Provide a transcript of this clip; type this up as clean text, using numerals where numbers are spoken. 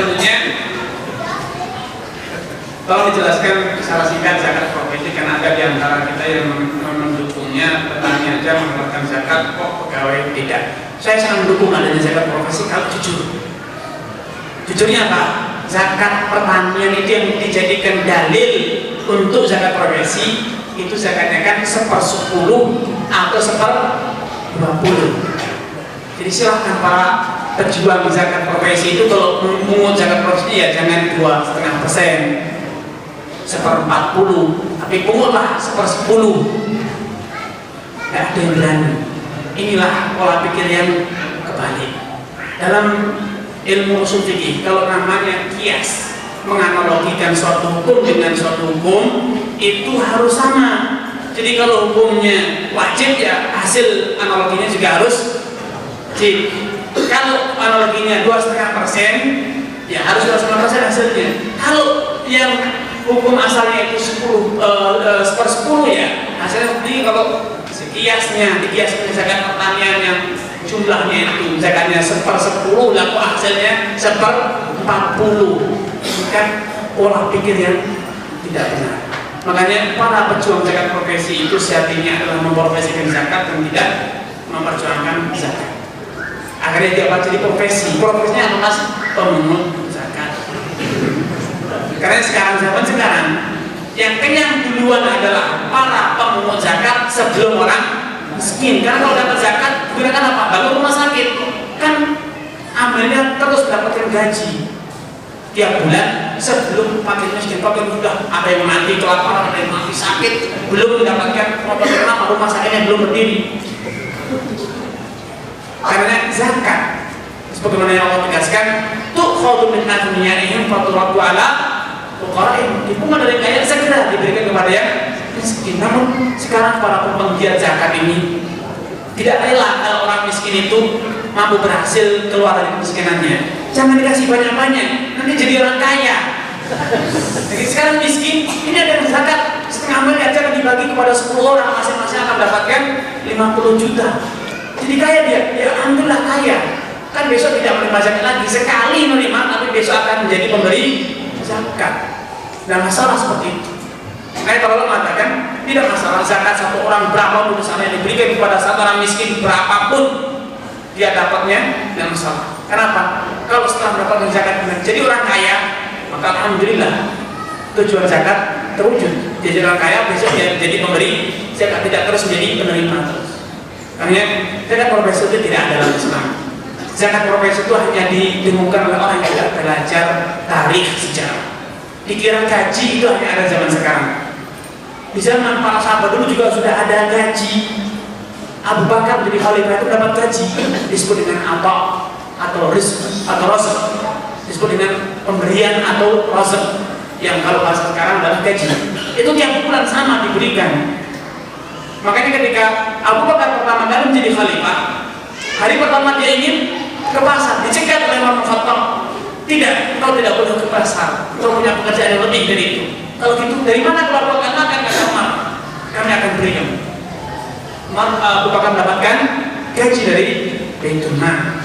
selanjutnya, tolong dijelaskan secara singkat zakat profesi, karena ada di antara kita yang mendukungnya petani aja mengeluarkan zakat, kok pegawai tidak. Saya sangat mendukung adanya zakat profesi kalau jujur. Jujurnya apa? Zakat pertanian itu yang dijadikan dalil untuk zakat profesi itu zakatnya kan 1/10 atau 1/20. Jadi silahkan para pejuang zakat profesi itu kalau mengut zakat profesi ya jangan 2,5%. 1/40, tapi pungutlah 1/10. Tidak ada yang berani. Inilah pola pikir yang kebalik. Dalam ilmu usul fikih, kalau namanya kias, menganalogikan suatu hukum dengan suatu hukum, itu harus sama. Jadi kalau hukumnya wajib, ya hasil analoginya juga harus wajib. Kalau analoginya 2,5%, ya harus 2,5% hasilnya. Kalau yang hukum asalnya itu 1/10 ya hasilnya seperti kalau dikiasnya zakat pertanian yang jumlahnya itu zakatnya 1/10 lalu hasilnya 1/40, kan pola pikir yang tidak benar. Makanya para pejuang zakat profesi itu sejatinya adalah memprofesikan zakat dan tidak memperjuangkan zakat. Akhirnya dia jadi profesinya apa mas? Pemungut zakat. Karena zaman sekarang yang kenyang duluan adalah para pemungut zakat sebelum orang miskin. Karena kalau dapat zakat gunakan apa? Lalu rumah sakit kan amalnya terus mendapatkan gaji tiap bulan sebelum pakai miskin. Pakai sudah ada yang mati kelaparan, ada yang mati sakit, belum mendapatkan motor, kenapa rumah sakitnya belum berdiri? Karena zakat sebagaimana yang Allah tegaskan, tu'khadhu min aghniya'ihim faturaddu ala fuqara'ihim, dipungut dari kaya segera diberikan kepada yang miskin. Namun sekarang para penggiat zakat ini tidak rela kalau orang miskin itu mampu berhasil keluar dari kemiskinannya. Jangan dikasih banyak-banyak, nanti jadi orang kaya. Jadi sekarang miskin, ini ada zakat setengah miliar aja dibagi kepada 10 orang, masing-masing akan mendapatkan 50 juta. Jadi kaya dia, ya alhamdulillah kaya. Kan besok tidak menerima zakat lagi, sekali menerima, tapi besok akan menjadi pemberi zakat. Nah masalah seperti itu. Makanya kalau mengatakan tidak masalah zakat satu orang berapapun misalnya diberikan kepada satu orang miskin berapapun dia dapatnya, tidak masalah. Kenapa? Kalau setelah mendapatkan zakat jadi orang kaya, maka alhamdulillah tujuan zakat terwujud. Jadi orang kaya besok dia menjadi pemberi zakat, tidak terus menjadi penerima terus. Karena zakat profesi itu tidak ada dalam Islam. Zakat profesi itu hanya didengungkan oleh orang yang tidak belajar tarikh sejarah. Dikira gaji itu hanya ada zaman sekarang. Di zaman para sahabat dulu juga sudah ada gaji. Abu Bakar menjadi khalifah itu dapat gaji, disebut dengan apa atau rizq atau razq, disebut dengan pemberian atau razq, yang kalau bahasa sekarang adalah gaji. Itu tiap bulan sama diberikan. Makanya ketika Abu Bakar pertama kali menjadi khalifah, hari pertama dia ingin ke pasar, dicegat oleh Umar bin Khattab. Tidak, kau tidak boleh ke pasar, kau punya pekerjaan yang lebih dari itu. Kalau gitu, dari mana keluar makan kata Umar? Kami akan berikan. Abu Bakar mendapatkan gaji dari Baitul Mal.